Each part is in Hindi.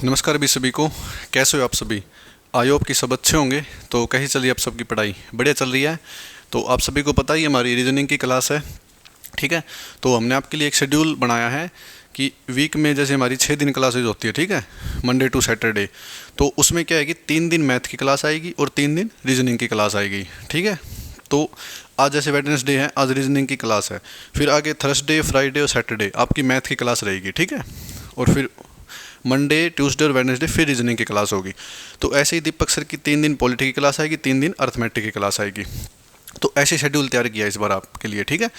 नमस्कार भी सभी को। कैसे हो आप सभी? आई होप कि सब अच्छे होंगे। तो कैसी चल रही है आप सबकी पढ़ाई? बढ़िया चल रही है। तो आप सभी को पता ही हमारी रीजनिंग की क्लास है, ठीक है। तो हमने आपके लिए एक शेड्यूल बनाया है कि वीक में जैसे हमारी 6 दिन क्लासेज होती है, ठीक है, मंडे टू सैटरडे। तो उसमें क्या है कि 3 दिन मैथ की क्लास आएगी और 3 दिन रीजनिंग की क्लास आएगी, ठीक है। तो आज जैसे वेडनेसडे है, आज रीजनिंग की क्लास है। फिर आगे थर्सडे, फ्राइडे और सैटरडे आपकी मैथ की क्लास रहेगी, ठीक है। और फिर मंडे, ट्यूसडे और वेडनेसडे फिर रीजनिंग की क्लास होगी। तो ऐसे ही दीपक सर की 3 दिन पॉलिटी की क्लास आएगी, 3 दिन अर्थमेटिक की क्लास आएगी। तो ऐसे शेड्यूल तैयार किया इस बार आपके लिए, ठीक है।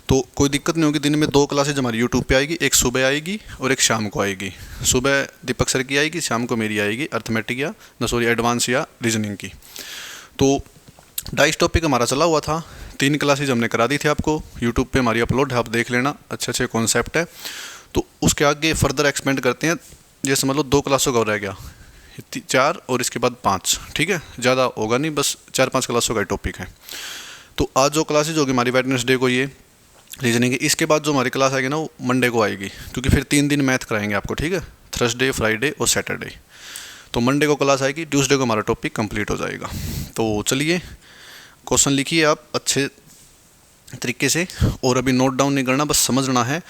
तो कोई दिक्कत नहीं होगी। दिन में 2 क्लासेज हमारी यूट्यूब पे आएगी, एक सुबह आएगी और एक शाम को आएगी। सुबह दीपक सर की आएगी, शाम को मेरी आएगी, अर्थमेटिक या एडवांस या रीजनिंग की। तो 22 टॉपिक हमारा चला हुआ था। 3 क्लासेज हमने करा दी थी आपको, यूट्यूब पे हमारी अपलोड है, आप देख लेना, अच्छे अच्छे कॉन्सेप्ट है। तो उसके आगे फर्दर एक्सपेंड करते हैं। जैसे मतलब 2 क्लासों का रह गया, 4 और इसके बाद 5, ठीक है। ज़्यादा होगा नहीं, बस 4-5 क्लासों का टॉपिक है। तो आज जो क्लासेज होगी हमारी वेडनेसडे को ये रीजनिंग की, इसके बाद जो हमारी क्लास आएगी ना वो मंडे को आएगी, क्योंकि फिर 3 दिन मैथ कराएंगे आपको, ठीक है, थर्सडे, फ्राइडे और सैटरडे। तो मंडे को क्लास आएगी, ट्यूसडे को हमारा टॉपिक कंप्लीट हो जाएगा। तो चलिए क्वेश्चन लिखिए आप अच्छे तरीके से, और अभी नोट डाउन नहीं करना, बस समझना है,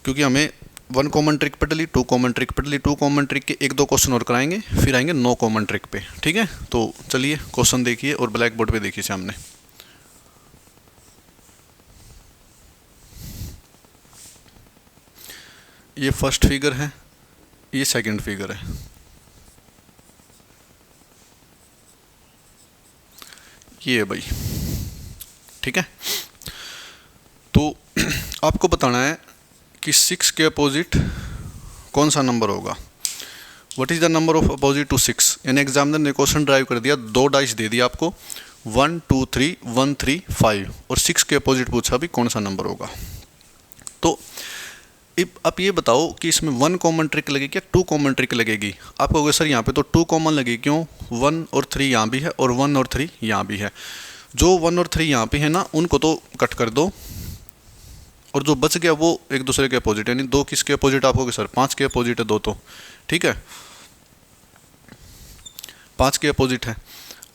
क्योंकि हमें 1 कॉमन ट्रिक पढ़ ली, 2 कॉमन ट्रिक पढ़ ली, 2 कॉमन ट्रिक के 1-2 क्वेश्चन और कराएंगे, फिर आएंगे 9 कॉमन ट्रिक पे, ठीक है। तो चलिए क्वेश्चन देखिए और ब्लैक बोर्ड पे देखिए सामने। ये फर्स्ट फिगर है, ये सेकंड फिगर है, ये है भाई, ठीक है। तो आपको बताना है कि 6 के अपोजिट कौन सा नंबर होगा। What is the number of opposite to 6? यानी एग्जामिनर ने क्वेश्चन ड्राइव कर दिया, 2 डाइस दे दिया आपको, 1 2 3 1 3 5, और 6 के अपोजिट पूछा भी कौन सा नंबर होगा। तो आप ये बताओ कि इसमें 1 कॉमन ट्रिक लगेगी या 2 कॉमन ट्रिक लगेगी। आप कहोगे सर यहाँ पे तो 2 कॉमन लगेगी, क्यों? 1 और 3 यहाँ भी है और 1 और 3 यहाँ भी है। जो 1 और 3 यहाँ पे है ना, उनको तो कट कर दो, और जो बच गया वो एक दूसरे के अपोजिट, यानी 2 किसके अपोजिट आप कहोगे सर? 5 के अपोजिट है 2 तो, ठीक है, 5 के अपोजिट है।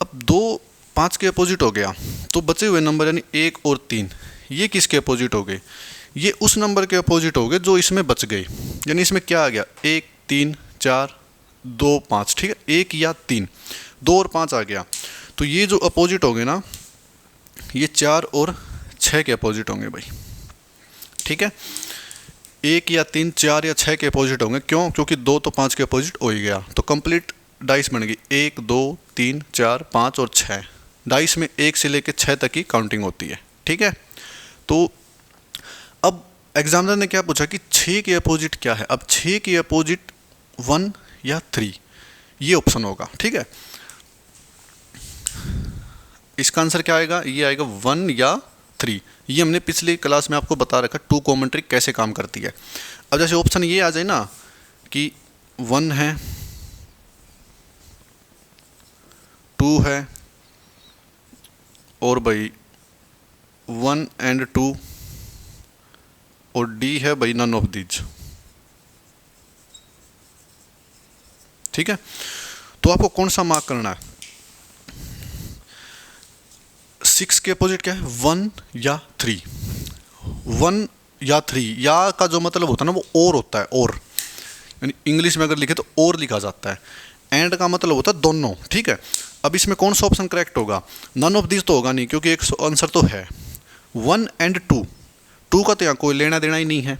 अब 2 5 के अपोजिट हो गया, तो बचे हुए नंबर यानी 1 और 3, ये किसके अपोजिट हो गए? ये उस नंबर के अपोजिट हो गए जो इसमें बच गए। यानी इसमें क्या आ गया? 1 3 4 2 5, ठीक है, 1 या 3, 2 और 5 आ गया। तो ये जो अपोजिट हो गए ना, ये 4 और 6 के अपोजिट होंगे भाई, ठीक है। 1 या 3, 4 या 6 के अपोजिट होंगे, क्यों? क्योंकि 2 तो 5 के अपोजिट हो ही गया। तो कंप्लीट डाइस बन गई, 1 2 3 4 5 और 6। डाइस में 1 से लेकर 6 तक की काउंटिंग होती है, ठीक है। तो अब एग्जामिनर ने क्या पूछा कि 6 के अपोजिट क्या है। अब 6 के अपोजिट 1 या 3, ये ऑप्शन होगा, ठीक है। इसका आंसर क्या आएगा? ये आएगा 1 या 3। ये हमने पिछली क्लास में आपको बता रखा 2 कॉमन ट्रिक कैसे काम करती है। अब जैसे ऑप्शन ये आ जाए ना कि 1 है, 2 है, और भाई 1 एंड 2, और डी है भाई नन ऑफ दीज, ठीक है। तो आपको कौन सा मार्क करना है? 6 के अपोजिट क्या है? 1 या 3। 1 या 3, या का जो मतलब होता है ना वो और होता है, और यानी इंग्लिश में अगर लिखे तो और लिखा जाता है। एंड का मतलब होता है दोनों, ठीक है। अब इसमें कौन सा ऑप्शन करेक्ट होगा? नन ऑफ दिस तो होगा नहीं, क्योंकि एक आंसर तो है 1 एंड 2। 2 का तो यहाँ कोई लेना देना ही नहीं है,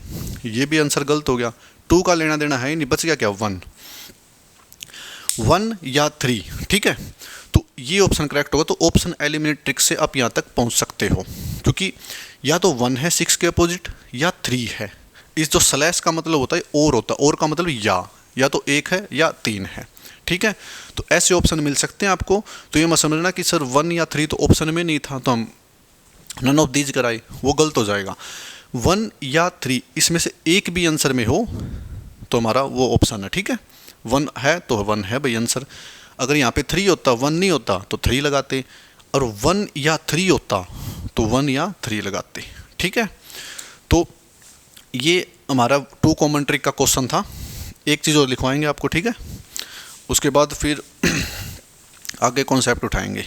ये भी आंसर गलत हो गया। 2 का लेना देना है ही नहीं, बच गया क्या? 1 या 3, ठीक है। तो ये ऑप्शन करेक्ट होगा। तो ऑप्शन एलिमिनेट ट्रिक से आप यहाँ तक पहुँच सकते हो, क्योंकि या तो 1 है 6 के अपोजिट या 3 है। इस जो स्लैश का मतलब होता है और होता है, और का मतलब या तो 1 है या 3 है, ठीक है। तो ऐसे ऑप्शन मिल सकते हैं आपको। तो ये मत समझना कि सर 1 या 3 तो ऑप्शन में नहीं था तो हम नन ऑफ दीज कराए, वो गलत हो जाएगा। 1 या 3 इसमें से एक भी आंसर में हो तो हमारा वो ऑप्शन है, ठीक है। 1 है तो 1 है भाई आंसर। अगर यहाँ पे 3 होता, 1 नहीं होता तो 3 लगाते, और 1 या 3 होता तो 1 या 3 लगाते, ठीक है। तो ये हमारा 2 कॉमन ट्रिक का क्वेश्चन था। एक चीज़ और लिखवाएंगे आपको, ठीक है। उसके बाद फिर आगे कॉन्सेप्ट उठाएंगे।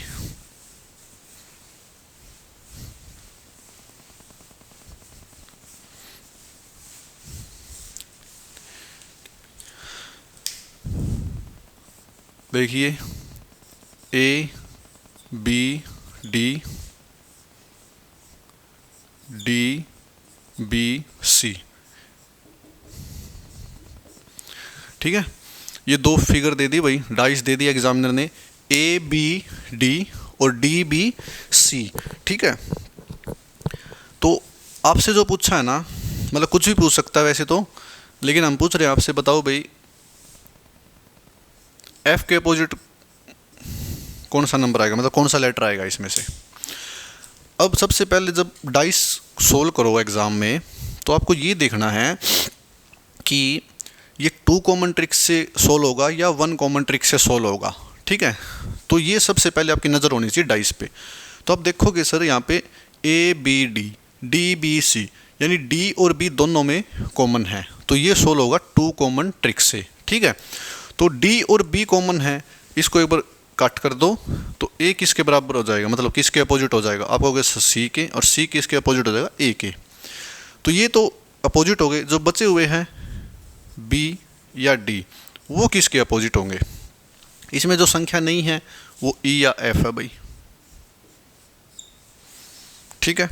देखिए A B D D B C, ठीक है। ये दो फिगर दे दी भाई, डाइस दे दिया एग्जामिनर ने, ए बी डी और डी बी सी, ठीक है। तो आपसे जो पूछा है ना, मतलब कुछ भी पूछ सकता है वैसे तो, लेकिन हम पूछ रहे हैं आपसे, बताओ भाई एफ के अपोजिट कौन सा नंबर आएगा, मतलब कौन सा लेटर आएगा इसमें से। अब सबसे पहले जब डाइस सोल्व करो एग्ज़ाम में, तो आपको ये देखना है कि ये 2 कॉमन ट्रिक्स से सोल्व होगा या 1 कॉमन ट्रिक से सोल्व होगा, ठीक है। तो ये सबसे पहले आपकी नज़र होनी चाहिए डाइस पे। तो आप देखोगे सर यहाँ पे A B D D B C, यानी डी और बी दोनों में कॉमन है, तो ये सोल्व होगा 2 कॉमन ट्रिक से, ठीक है। तो डी और बी कॉमन है, इसको एक बार कट कर दो, तो ए किसके बराबर हो जाएगा, मतलब किसके अपोजिट हो जाएगा, आप कहोगे सी के, और सी किसके अपोजिट हो जाएगा, ए के। तो ये तो अपोजिट हो गए। जो बचे हुए हैं बी या डी, वो किसके अपोजिट होंगे। इसमें जो संख्या नहीं है वो ई या एफ है भाई, ठीक है।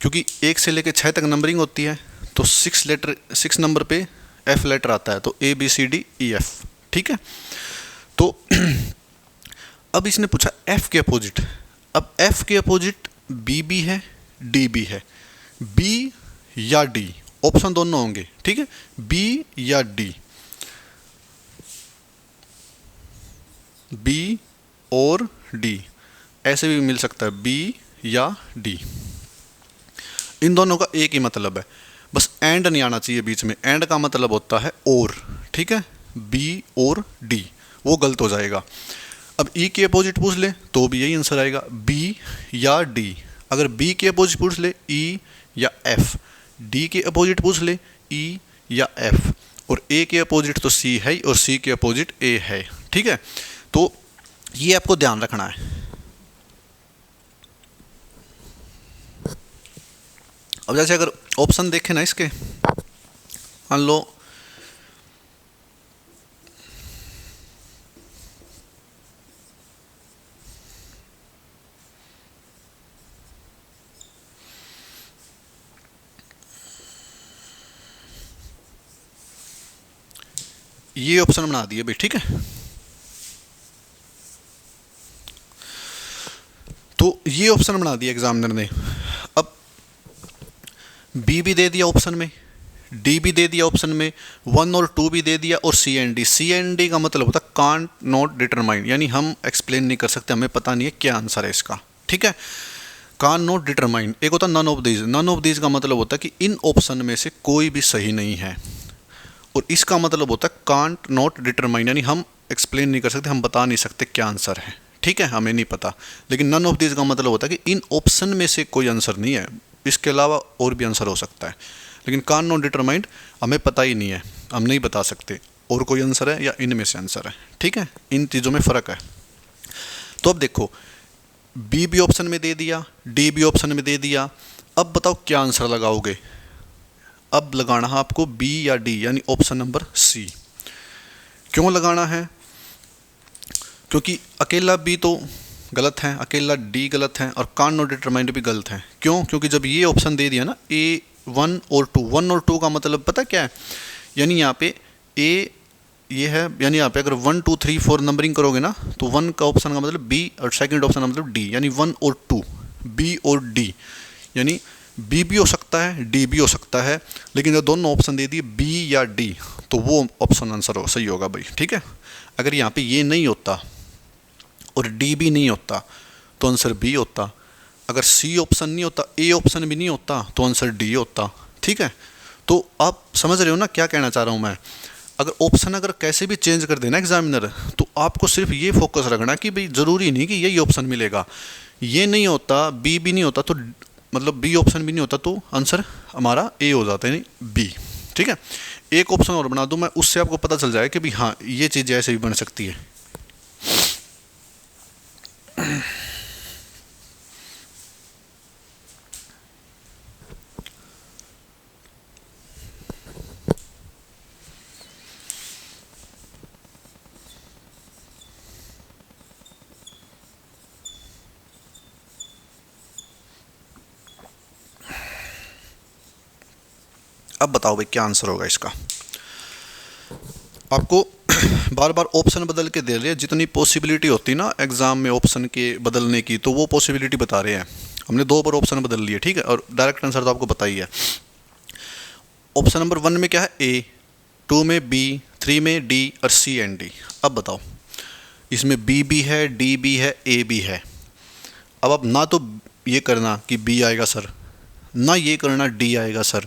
क्योंकि 1 से लेकर 6 तक नंबरिंग होती है, तो 6 नंबर पे एफ लेटर आता है, तो A B C D E F, ठीक है। तो अब इसने पूछा एफ के अपोजिट। अब एफ के अपोजिट बी भी है, डी भी है, बी या डी, ऑप्शन दोनों होंगे, ठीक है, बी या डी, बी और डी, ऐसे भी मिल सकता है, बी या डी। इन दोनों का एक ही मतलब है, बस एंड नहीं आना चाहिए बीच में। एंड का मतलब होता है और, ठीक है, बी और डी, वो गलत हो जाएगा। अब ई के अपोजिट पूछ ले तो भी यही आंसर आएगा, बी या डी। अगर बी के अपोजिट पूछ ले ई या एफ, डी के अपोजिट पूछ ले ई या एफ, और ए के अपोजिट तो सी है और सी के अपोजिट ए है, ठीक है। तो ये आपको ध्यान रखना है। अब जैसे अगर ऑप्शन देखें ना इसके, मान लो ये ऑप्शन बना दिए भाई, ठीक है। तो ये ऑप्शन बना दिया एग्जामिनर ने। अब बी भी दे दिया ऑप्शन में, डी भी दे दिया ऑप्शन में, 1 और 2 भी दे दिया, और C and D. C and D का मतलब होता है कांट नॉट डिटरमाइन, यानी हम एक्सप्लेन नहीं कर सकते, हमें पता नहीं है क्या आंसर है इसका, ठीक है। Can not determine. एक होता है none of these. None of these का मतलब होता है कि इन ऑप्शन में से कोई भी सही नहीं है, और इसका मतलब होता है कांट नॉट डिटरमाइन, यानी हम एक्सप्लेन नहीं कर सकते, हम बता नहीं सकते क्या आंसर है, ठीक है, हमें नहीं पता। लेकिन नन ऑफ दीज का मतलब होता है कि इन ऑप्शन में से कोई आंसर नहीं है, इसके अलावा और भी आंसर हो सकता है। लेकिन कान नॉट डिटरमाइंड हमें पता ही नहीं है, हम नहीं बता सकते और कोई आंसर है या इनमें से आंसर है, ठीक है। इन चीज़ों में फ़र्क है। तो अब देखो, बी भी ऑप्शन में दे दिया, डी भी ऑप्शन में दे दिया, अब बताओ क्या आंसर लगाओगे। अब लगाना है आपको बी या डी, यानी ऑप्शन नंबर सी। क्यों लगाना है? क्योंकि अकेला बी तो गलत है, अकेला डी गलत है, और कान नॉट डिटरमाइंड भी गलत है। क्यों? क्योंकि जब ये ऑप्शन दे दिया ना ए 1 और 2, 1 और 2 का मतलब पता क्या है, यानी यहाँ पे ए ये है, यानी यहाँ पे अगर 1 2 3 4 नंबरिंग करोगे ना, तो 1 का ऑप्शन का मतलब बी और सेकंड ऑप्शन का मतलब डी, यानी 1 और 2, बी और डी, यानी बी भी हो सकता है, डी भी हो सकता है, लेकिन जब दोनों ऑप्शन दे दिए बी या डी, तो वो ऑप्शन आंसर सही होगा भाई, ठीक है। अगर यहाँ पे ये नहीं होता और डी भी नहीं होता तो आंसर बी होता। अगर सी ऑप्शन नहीं होता, ए ऑप्शन भी नहीं होता, तो आंसर डी होता, ठीक है। तो आप समझ रहे हो ना क्या कहना चाह रहा हूँ मैं। अगर ऑप्शन अगर कैसे भी चेंज कर देना एग्जामिनर, तो आपको सिर्फ ये फोकस रखना कि भाई ज़रूरी नहीं कि यही ऑप्शन मिलेगा, ये नहीं होता, बी भी नहीं होता, तो मतलब बी ऑप्शन भी नहीं होता, तो आंसर हमारा ए हो जाता है, यानी बी, ठीक है, एक ऑप्शन और बना दूं मैं, उससे आपको पता चल जाए कि भी हाँ ये चीज़ ऐसे भी बन सकती है। अब बताओ भाई क्या आंसर होगा इसका। आपको बार बार ऑप्शन बदल के दे रहे हैं, जितनी पॉसिबिलिटी होती ना एग्जाम में ऑप्शन के बदलने की, तो वो पॉसिबिलिटी बता रहे हैं। हमने 2 बार ऑप्शन बदल लिए, ठीक है, और डायरेक्ट आंसर तो आपको पता ही है। ऑप्शन नंबर 1 में क्या है, ए, 2 में बी, 3 में डी और सी एंड डी। अब बताओ इसमें बी भी है, डी भी है, ए भी है। अब आप ना तो ये करना कि बी आएगा सर, ना ये करना डी आएगा सर,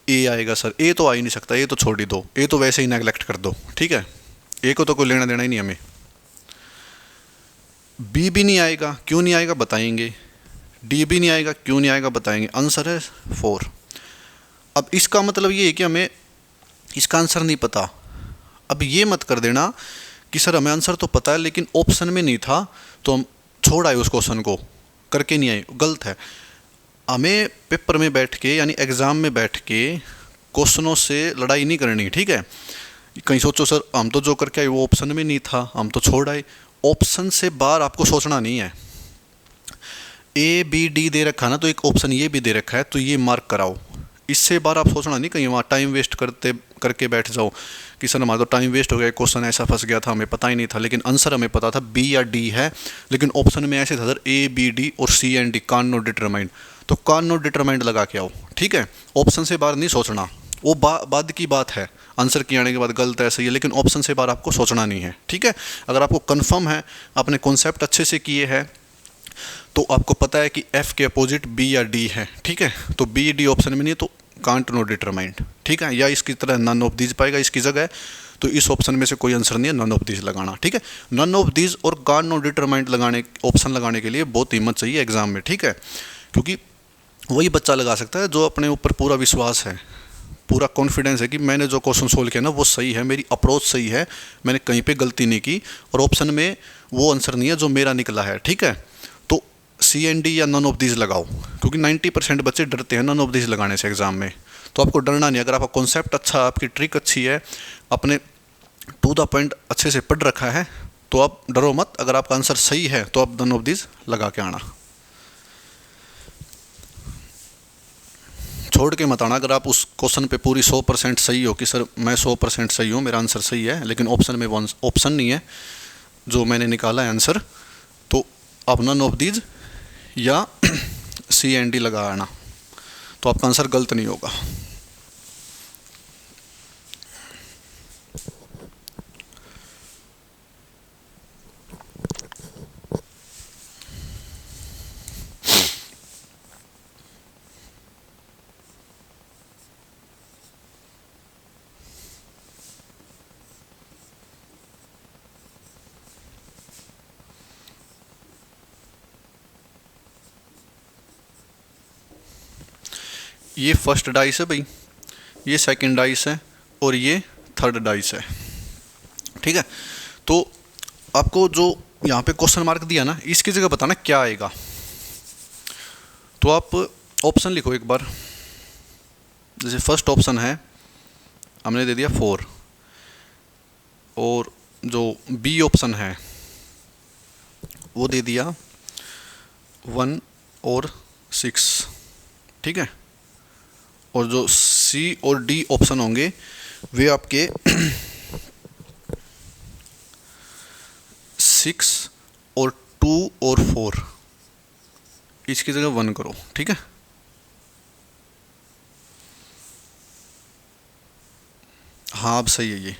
ए आएगा सर। ए तो आ ही नहीं सकता, ए तो छोड़ ही दो, ए तो वैसे ही नेगलेक्ट कर दो, ठीक है, ए को तो कोई लेना देना ही नहीं हमें। बी भी नहीं आएगा, क्यों नहीं आएगा बताएंगे। डी भी नहीं आएगा, क्यों नहीं आएगा बताएंगे। आंसर है 4। अब इसका मतलब ये है कि हमें इसका आंसर नहीं पता। अब ये मत कर देना कि सर हमें आंसर तो पता है लेकिन ऑप्शन में नहीं था तो हम छोड़ आए उस क्वेश्चन को, करके नहीं आए। गलत है। हमें पेपर में बैठ के यानी एग्ज़ाम में बैठ के क्वेश्चनों से लड़ाई नहीं करनी, ठीक है। कहीं सोचो सर हम तो जो करके आए वो ऑप्शन में नहीं था, हम तो छोड़ आए। ऑप्शन से बाहर आपको सोचना नहीं है। ए बी डी दे रखा है ना, तो एक ऑप्शन ये भी दे रखा है तो ये मार्क कराओ। इससे बार आप सोचना नहीं, कहीं वहाँ टाइम वेस्ट करके बैठ जाओ कि सर हमारा तो टाइम वेस्ट हो गया, क्वेश्चन ऐसा फंस गया था, हमें पता ही नहीं था। लेकिन आंसर हमें पता था बी या डी है, लेकिन ऑप्शन में ऐसे था सर ए बी डी और C and D cannot determined, तो कान नॉट डिटरमाइंड लगा के आओ, ठीक है। ऑप्शन से बाहर नहीं सोचना, वो बाद की बात है। आंसर किए आने के बाद गलत है सही है, लेकिन ऑप्शन से बाहर आपको सोचना नहीं है, ठीक है। अगर आपको कन्फर्म है, आपने कॉन्सेप्ट अच्छे से किए हैं, तो आपको पता है कि एफ के अपोजिट बी या डी है, ठीक है। तो बी डी ऑप्शन में नहीं है तो कांट नॉट डिटरमाइंड, ठीक है। या इसकी तरह नन ऑफ दीज पाएगा इसकी जगह, तो इस ऑप्शन में से कोई आंसर नहीं है, नन ऑफ दीज लगाना, ठीक है। नन ऑफ दीज और कांट नॉट डिटरमाइंड लगाने ऑप्शन लगाने के लिए बहुत हिम्मत चाहिए एग्जाम में, ठीक है। क्योंकि वही बच्चा लगा सकता है जो अपने ऊपर पूरा विश्वास है, पूरा कॉन्फिडेंस है कि मैंने जो क्वेश्चन सोल्व किया ना वो सही है, मेरी अप्रोच सही है, मैंने कहीं पे गलती नहीं की और ऑप्शन में वो आंसर नहीं है जो मेरा निकला है, ठीक है। तो सी एन डी या नन ऑफ दीज लगाओ, क्योंकि 90% बच्चे डरते हैं नन ऑफ दीज लगाने से एग्जाम में। तो आपको डरना नहीं। अगर आपका कॉन्सेप्ट अच्छा, आपकी ट्रिक अच्छी है, आपने टू द पॉइंट अच्छे से पढ़ रखा है, तो आप डरो मत। अगर आपका आंसर सही है तो आप नन ऑफ दीज लगा के आना, छोड़ के मत आना। अगर आप उस क्वेश्चन पे पूरी 100% सही हो कि सर मैं 100% सही हूँ, मेरा आंसर सही है, लेकिन ऑप्शन में वो ऑप्शन नहीं है जो मैंने निकाला है आंसर, तो आप नन ऑफ दीज या सी एन डी लगा आना, तो आपका आंसर गलत नहीं होगा। ये फर्स्ट डाइस है भाई, ये सेकंड डाइस है और ये थर्ड डाइस है, ठीक है। तो आपको जो यहाँ पे क्वेश्चन मार्क दिया ना, इसकी जगह बताना क्या आएगा। तो आप ऑप्शन लिखो एक बार। जैसे फर्स्ट ऑप्शन है हमने दे दिया 4, और जो बी ऑप्शन है वो दे दिया 1 और 6, ठीक है। और जो सी और डी ऑप्शन होंगे वे आपके 6 और 2 और 4, इसकी जगह 1 करो, ठीक है। हाँ अब सही है ये।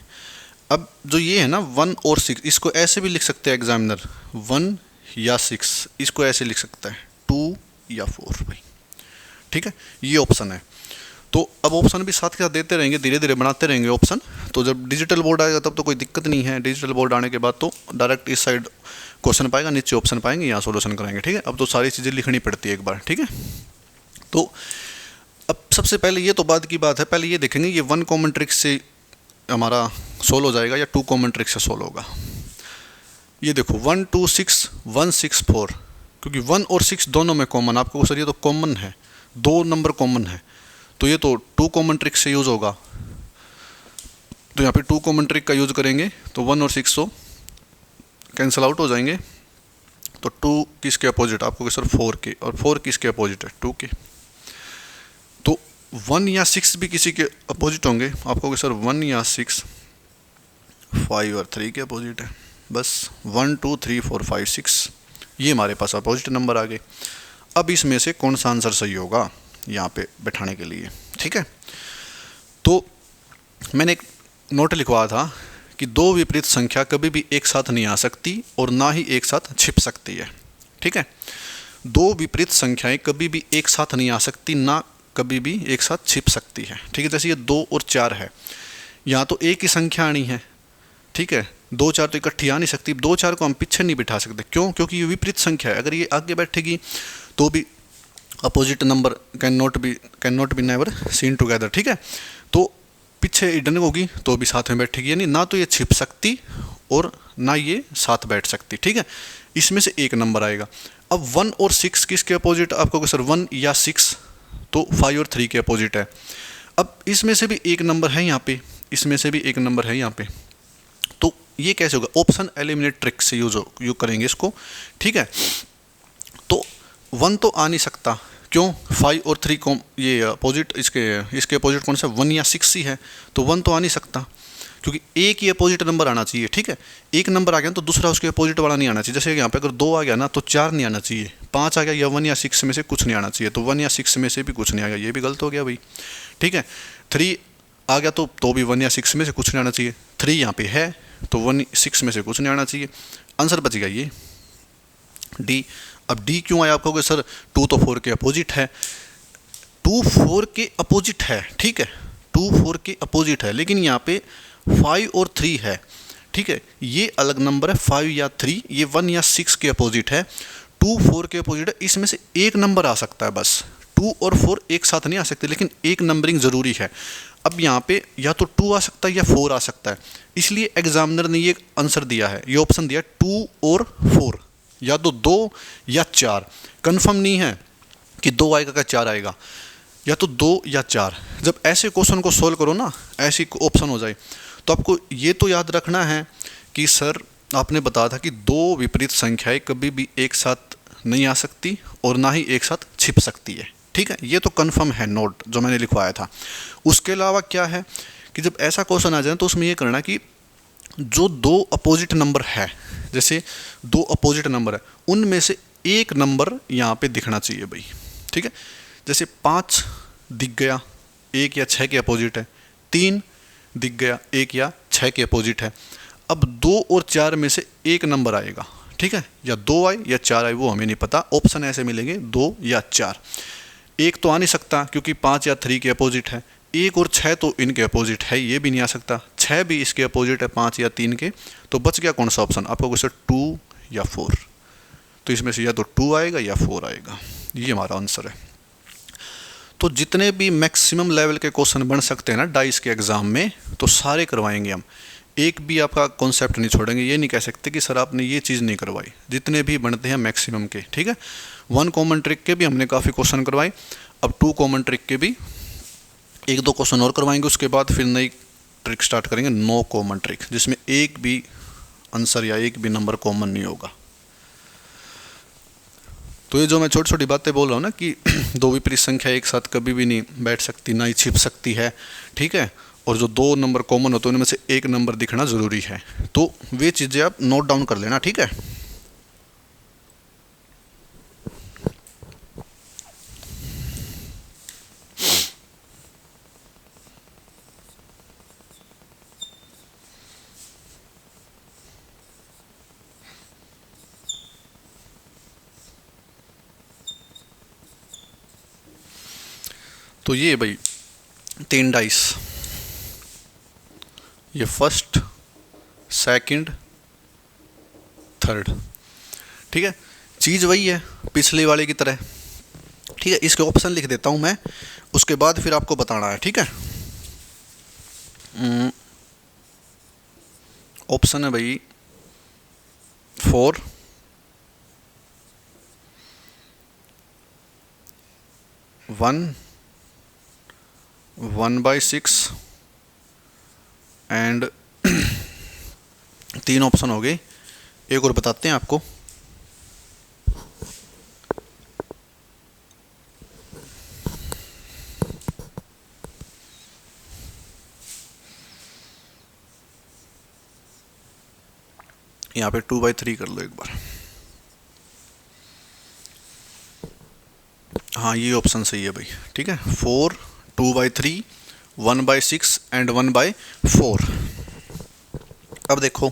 अब जो ये है ना 1 और 6, इसको ऐसे भी लिख सकते हैं एग्जामिनर, 1 या 6, इसको ऐसे लिख सकता है 2 या 4 भाई, ठीक है। ये ऑप्शन है। तो अब ऑप्शन भी साथ के साथ देते रहेंगे, धीरे धीरे बनाते रहेंगे ऑप्शन। तो जब डिजिटल बोर्ड आएगा तब तो कोई दिक्कत नहीं है। डिजिटल बोर्ड आने के बाद तो डायरेक्ट इस साइड क्वेश्चन पाएगा, नीचे ऑप्शन पाएंगे, यहाँ सोल्यूशन कराएंगे, ठीक है। अब तो सारी चीज़ें लिखनी पड़ती है एक बार, ठीक है। तो अब सबसे पहले ये तो बाद की बात है, पहले ये देखेंगे ये 1 कॉमन ट्रिक से हमारा सोल्व हो जाएगा या 2 कॉमन ट्रिक से सोल्व होगा। ये देखो 1 2 6 1 6 4, क्योंकि 1 और 6 दोनों में कॉमन, आपको सर ये तो कॉमन है, 2 नंबर कॉमन है, तो ये तो 2 कॉमन ट्रिक से यूज़ होगा। तो यहाँ पे 2 कॉमन ट्रिक का यूज़ करेंगे तो 1 और 6 तो कैंसिल आउट हो जाएंगे। तो 2 किसके अपोजिट, आपको सर 4 के, और 4 किसके अपोजिट है, 2 के। तो 1 या 6 भी किसी के अपोजिट होंगे, आपको सर 1 या 6 5 और 3 के अपोजिट है। बस 1 2 3 4 5 6 ये हमारे पास अपोजिट नंबर आ गए। अब इसमें से कौन सा आंसर सही होगा यहाँ पे बैठाने के लिए, ठीक है। तो मैंने एक नोट लिखवाया था कि 2 विपरीत संख्या कभी भी एक साथ नहीं आ सकती और ना ही एक साथ छिप सकती है, ठीक है। 2 विपरीत संख्याएं कभी भी एक साथ नहीं आ सकती, ना कभी भी एक साथ छिप सकती है, ठीक है। जैसे ये 2 और 4 है, यहाँ तो एक ही संख्या आनी है, ठीक है। 2 4 तो इकट्ठी आ नहीं सकती, 2 4 को हम पीछे नहीं बिठा सकते, क्यों, क्योंकि ये विपरीत संख्या है। अगर ये आगे बैठेगी तो भी opposite number can not be never seen together, ठीक है। तो पीछे इडन होगी तो भी साथ में बैठेगी, यानी ना तो ये छिप सकती और ना ये साथ बैठ सकती, ठीक है। इसमें से एक नंबर आएगा। अब 1 और 6 किसके अपोजिट, आपको सर 1 या 6 तो 5 और 3 के अपोजिट है। अब इसमें से भी एक नंबर है यहाँ पे, इसमें से भी एक नंबर है यहाँ पे, तो ये कैसे होगा, ऑप्शन एलिमिनेट ट्रिक से यूज करेंगे इसको, ठीक है। तो 1 तो आ नहीं सकता, क्यों, 5 और 3 को ये अपोजिट, इसके अपोजिट कौन सा, 1 या 6 ही है, तो 1 तो आ नहीं सकता, क्योंकि एक ही अपोजिट नंबर आना चाहिए, ठीक है। एक नंबर आ गया तो दूसरा उसके अपोजिट वाला नहीं आना चाहिए। जैसे यहाँ पे अगर 2 आ गया ना तो 4 नहीं आना चाहिए, 5 आ गया या 1 या 6 में से कुछ नहीं आना चाहिए, तो 1 या 6 में से भी कुछ नहीं आ गया, ये भी गलत हो गया भाई, ठीक है। 3 आ गया तो भी 1 या 6 में से कुछ नहीं आना चाहिए, 3 यहाँ पे है तो 1 6 में से कुछ नहीं आना चाहिए, आंसर बच गया ये डी। अब डी क्यों आया, आपको सर 2 तो 4 के अपोजिट है, 2 4 के अपोजिट है, ठीक है, 2 4 के अपोजिट है, लेकिन यहाँ पे 5 और 3 है, ठीक है, ये अलग नंबर है, 5 या 3, ये 1 या 6 के अपोजिट है, 2 4 के अपोजिट है, इसमें से एक नंबर आ सकता है बस, 2 और 4 एक साथ नहीं आ सकते, लेकिन एक नंबरिंग ज़रूरी है। अब यहाँ पे या तो 2 आ सकता है या 4 आ सकता है, इसलिए एग्जामिनर ने ये आंसर दिया है, ये ऑप्शन दिया 2 और 4, या तो 2 या 4, कंफर्म नहीं है कि 2 आएगा क्या 4 आएगा, या तो 2 या 4। जब ऐसे क्वेश्चन को सोल्व करो ना, ऐसी ऑप्शन हो जाए, तो आपको ये तो याद रखना है कि सर आपने बताया था कि 2 विपरीत संख्याएं कभी भी एक साथ नहीं आ सकती और ना ही एक साथ छिप सकती है, ठीक है, ये तो कंफर्म है नोट जो मैंने लिखवाया था। उसके अलावा क्या है कि जब ऐसा क्वेश्चन आ जाए तो उसमें ये करना कि जो 2 अपोजिट नंबर है, जैसे 2 अपोजिट नंबर है, उनमें से एक नंबर यहाँ पे दिखना चाहिए भाई, ठीक है। जैसे 5 दिख गया, 1 या 6 के अपोजिट है, 3 दिख गया, 1 या 6 के अपोजिट है। अब 2 और 4 में से एक नंबर आएगा, ठीक है, या 2 आए या 4 आए वो हमें नहीं पता, ऑप्शन ऐसे मिलेंगे 2 या 4। एक तो आ नहीं सकता क्योंकि 5 या 3 के अपोजिट है, 1 और 6 तो इनके अपोजिट है, ये भी नहीं आ सकता, 6 भी इसके अपोजिट है 5 या 3 के, तो बच गया कौन सा ऑप्शन, आपको क्वेश्चन 2 या 4, तो इसमें से या तो 2 आएगा या 4 आएगा, ये हमारा आंसर है। तो जितने भी मैक्सिमम लेवल के क्वेश्चन बन सकते हैं ना डाइस के एग्ज़ाम में, तो सारे करवाएंगे हम, एक भी आपका कॉन्सेप्ट नहीं छोड़ेंगे, ये नहीं कह सकते कि सर आपने ये चीज़ नहीं करवाई, जितने भी बनते हैं मैक्सिमम के, ठीक है। 1 कॉमन ट्रिक के भी हमने काफ़ी क्वेश्चन करवाए, अब 2 कॉमन ट्रिक के भी 1-2 क्वेश्चन और करवाएंगे, उसके बाद फिर नई ट्रिक स्टार्ट करेंगे, 9 कॉमन ट्रिक, जिसमें एक भी आंसर या एक भी नंबर कॉमन नहीं होगा। तो ये जो मैं छोटी छोटी बातें बोल रहा हूँ ना कि 2 विपरीत संख्या एक साथ कभी भी नहीं बैठ सकती, ना ही छिप सकती है, ठीक है, और जो 2 नंबर कॉमन होते हैं उनमें से एक नंबर दिखना ज़रूरी है, तो वे चीज़ें आप नोट डाउन कर लेना, ठीक है। तो ये भाई 3 डाइस, ये फर्स्ट, सेकंड, थर्ड, ठीक है, चीज़ वही है पिछले वाले की तरह, ठीक है। इसके ऑप्शन लिख देता हूँ मैं, उसके बाद फिर आपको बताना है, ठीक है। ऑप्शन है भाई 4, 1, 1/6 एंड 3 ऑप्शन हो गए। एक और बताते हैं आपको, यहाँ पे 2/3 कर लो एक बार। हाँ ये ऑप्शन सही है भाई, ठीक है। 4, 2/3, 1/6 एंड 1/4। अब देखो,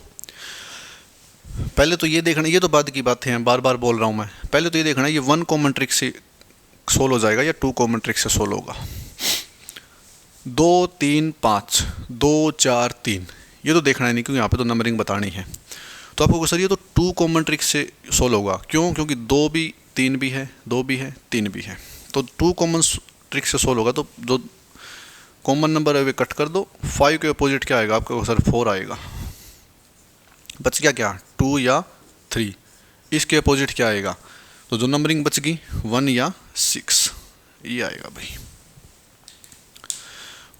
पहले तो ये देखना, ये तो बाद की बातें हैं, बार बार बोल रहा हूँ मैं। पहले तो ये देखना ये 1 कॉमन ट्रिक से सोल्व हो जाएगा या 2 कॉमन ट्रिक से सोल्व होगा। 2, 3, 5, 2, 4, 3, ये तो देखना है नहीं क्योंकि यहाँ पे तो नंबरिंग बतानी है। तो आपको सर ये तो 2 कॉमन ट्रिक से सोल्व होगा, क्यों? क्योंकि 2 भी 3 भी है, 2 भी है, 3 भी है, तो 2 कॉमन ट्रिक से सोल्व होगा। तो जो कॉमन नंबर है वे कट कर दो। 5 के अपोजिट क्या आएगा आपका सर? 4 आएगा। बच गया क्या? 2 या 3। इसके अपोजिट क्या आएगा? तो जो नंबरिंग बच गई 1 या 6, ये आएगा भाई,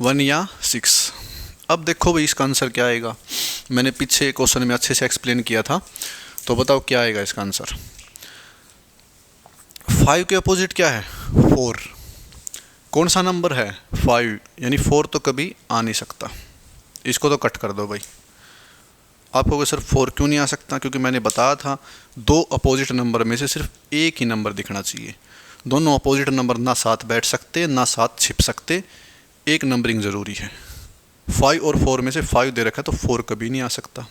1 या 6। अब देखो भाई इसका आंसर क्या आएगा। मैंने पीछे क्वेश्चन में अच्छे से एक्सप्लेन किया था, तो बताओ क्या आएगा इसका आंसर। 5 के अपोजिट क्या है? 4। कौन सा नंबर है? 5, यानी 4 तो कभी आ नहीं सकता। इसको तो कट कर दो भाई। आप कहोगे सर 4 क्यों नहीं आ सकता? क्योंकि मैंने बताया था 2 अपोजिट नंबर में से सिर्फ एक ही नंबर दिखना चाहिए। दोनों अपोजिट नंबर ना साथ बैठ सकते ना साथ छिप सकते, एक नंबरिंग ज़रूरी है। 5 और 4 में से 5 दे रखा है तो 4 कभी नहीं आ सकता,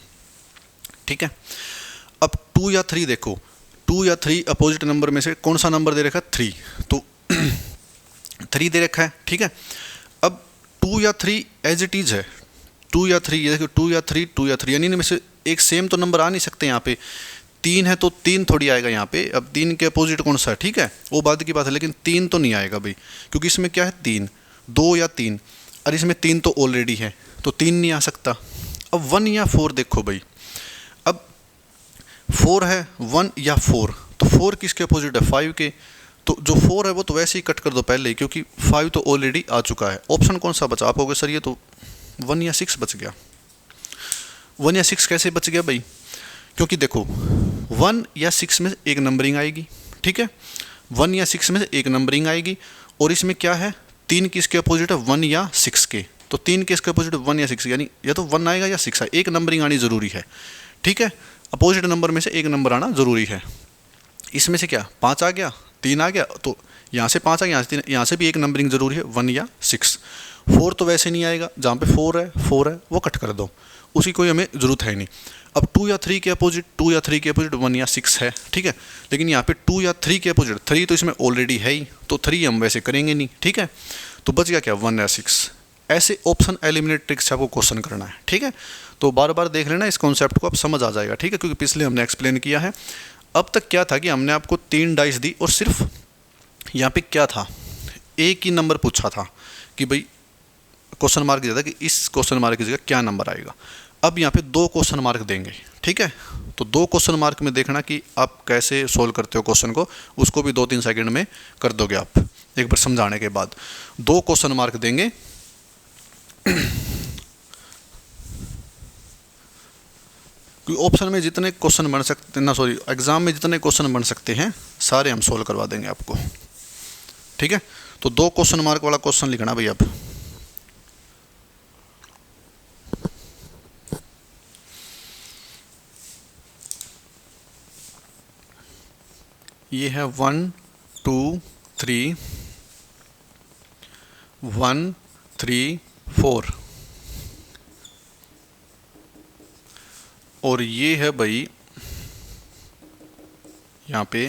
ठीक है। अब 2 या 3 देखो, 2 या 3 अपोजिट नंबर में से कौन सा नंबर दे रखा है? 3, तो 3 दे रखा है, ठीक है। अब 2 या 3 एज इट इज़ है, 2 या 3, ये देखो 2 या 3, 2 या 3, यानी इनमें से एक सेम तो नंबर आ नहीं सकते। यहाँ पे 3 है तो 3 थोड़ी आएगा यहाँ पे। अब 3 के अपोजिट कौन सा है? ठीक है, वो बाद की बात है, लेकिन 3 तो नहीं आएगा भाई, क्योंकि इसमें क्या है? 3, 2 या 3, और इसमें 3 तो ऑलरेडी है, तो 3 नहीं आ सकता। अब 1 या 4 देखो भाई, अब 4 है, 1 या 4, तो 4 किसके अपोजिट है? 5 के। तो जो 4 है वो तो वैसे ही कट कर दो पहले ही, क्योंकि 5 तो ऑलरेडी आ चुका है। ऑप्शन कौन सा बचा? आप कहोगे सर ये तो 1 या 6 बच गया। 1 या 6 कैसे बच गया भाई? क्योंकि देखो 1 या 6 में एक नंबरिंग आएगी, ठीक है, 1 या 6 में से एक नंबरिंग आएगी, और इसमें क्या है? 3 किसके अपोजिट है? 1 या 6 के। तो 3 किसके अपोजिट है? 1 या 6, यानी या तो 1 आएगा या 6 आएगा, एक नंबरिंग आनी ज़रूरी है, ठीक है। अपोजिट नंबर में से एक नंबर आना ज़रूरी है। इसमें से क्या 5 आ गया, 3 आ गया, तो यहाँ से 5 आ गया, यहाँ से 3, यहाँ से भी एक नंबरिंग ज़रूरी है, 1 या 6। 4 तो वैसे नहीं आएगा, जहाँ पे 4 है वो कट कर दो, उसी कोई हमें ज़रूरत है नहीं। अब 2 या 3 के अपोजिट, 2 या 3 के अपोजिट 1 या 6 है, ठीक है, लेकिन यहाँ पे 2 या 3 के अपोजिट 3 तो इसमें ऑलरेडी है ही, तो 3 हम वैसे करेंगे नहीं, ठीक है। तो बच गया क्या? 1 या 6। ऐसे ऑप्शन एलिमिनेट ट्रिक से आपको क्वेश्चन करना है, ठीक है। तो बार बार देख लेना, इस कॉन्सेप्ट को आप समझ आ जाएगा, ठीक है, क्योंकि पिछले हमने एक्सप्लेन किया है। अब तक क्या था कि हमने आपको 3 डाइस दी और सिर्फ यहाँ पे क्या था? एक ही नंबर पूछा था कि भाई क्वेश्चन मार्क दिया था कि इस क्वेश्चन मार्क की जगह क्या नंबर आएगा। अब यहाँ पे 2 क्वेश्चन मार्क देंगे, ठीक है। तो 2 क्वेश्चन मार्क में देखना कि आप कैसे सोल्व करते हो क्वेश्चन को, उसको भी 2-3 सेकंड में कर दोगे आप एक बार समझाने के बाद। 2 क्वेश्चन मार्क देंगे, ऑप्शन में जितने क्वेश्चन बन सकते ना, सॉरी, एग्जाम में जितने क्वेश्चन बन सकते हैं सारे हम सोल्व करवा देंगे आपको, ठीक है। तो 2 क्वेश्चन मार्क वाला क्वेश्चन लिखना भाई अब। ये है 1, 2, 3, 1, 3, 4, और ये है भाई यहाँ पे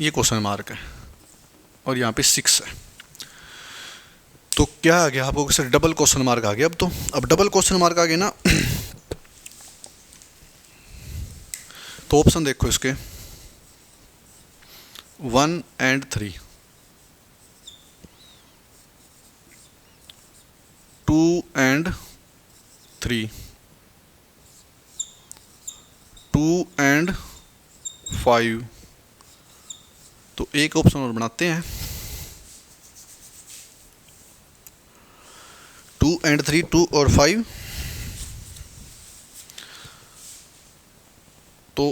ये क्वेश्चन मार्क है, और यहाँ पे 6 है। तो क्या आ गया आपको सर? डबल क्वेश्चन मार्क आ गया। अब डबल क्वेश्चन मार्क आ गया ना, तो ऑप्शन देखो इसके 1 एंड 3, 2 and 3, 2 and 5। तो एक ऑप्शन और बनाते हैं, 2 and 3, 2 और 5। तो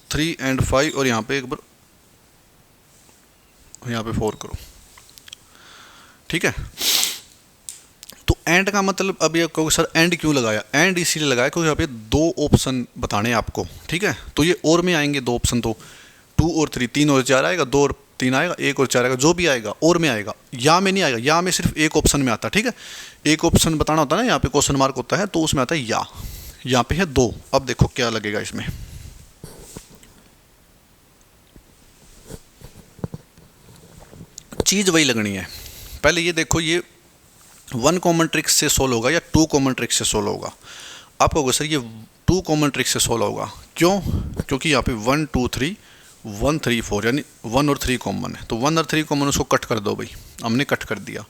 3 and 5 और यहाँ पे एक बार यहाँ पे 4 करो, ठीक है। तो एंड का मतलब, अब ये कहोगे सर एंड क्यों लगाया? एंड इसीलिए लगाया क्योंकि यहाँ पे दो ऑप्शन बताने हैं आपको, ठीक है। तो ये और में आएंगे दो ऑप्शन, तो 2 और 3, 3 और 4 आएगा, 2 और 3 आएगा, 1 और 4 आएगा, जो भी आएगा और में आएगा, या में नहीं आएगा। या में सिर्फ एक ऑप्शन में आता है, ठीक है। एक ऑप्शन बताना होता है ना, यहाँ पे क्वेश्चन मार्क होता है तो उसमें आता है या। यहाँ पे है 2। अब देखो क्या लगेगा इसमें, चीज वही लगनी है। पहले ये देखो, ये 1 कॉमन ट्रिक से सोल्व होगा या 2 कॉमन ट्रिक से सोल्व होगा? आप कहोगे सर ये 2 कॉमन ट्रिक से सोल्व होगा, क्यों? क्योंकि यहाँ पे 1 2 3 1 3 4 यानी 1 और 3 कॉमन है, तो 1 और 3 कॉमन, उसको कट कर दो भाई। हमने कट कर दिया।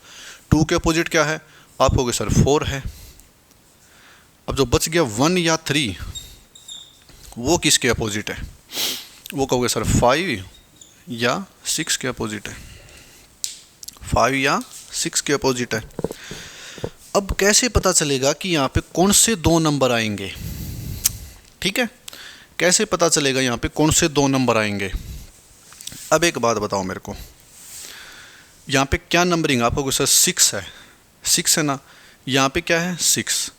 2 के अपोजिट क्या है? आप कहोगे सर 4 है। अब जो बच गया 1 या 3, वो किसके अपोजिट है? वो कहोगे सर 5 या 6 के अपोजिट है, 5 या 6 के अपोजिट है। अब कैसे पता चलेगा कि यहाँ पे कौन से 2 नंबर आएंगे? ठीक है, कैसे पता चलेगा यहाँ पे कौन से 2 नंबर आएंगे? अब एक बात बताओ मेरे को, यहाँ पे क्या नंबरिंग? आपको सर 6 है, 6 है ना। यहाँ पे क्या है? 6।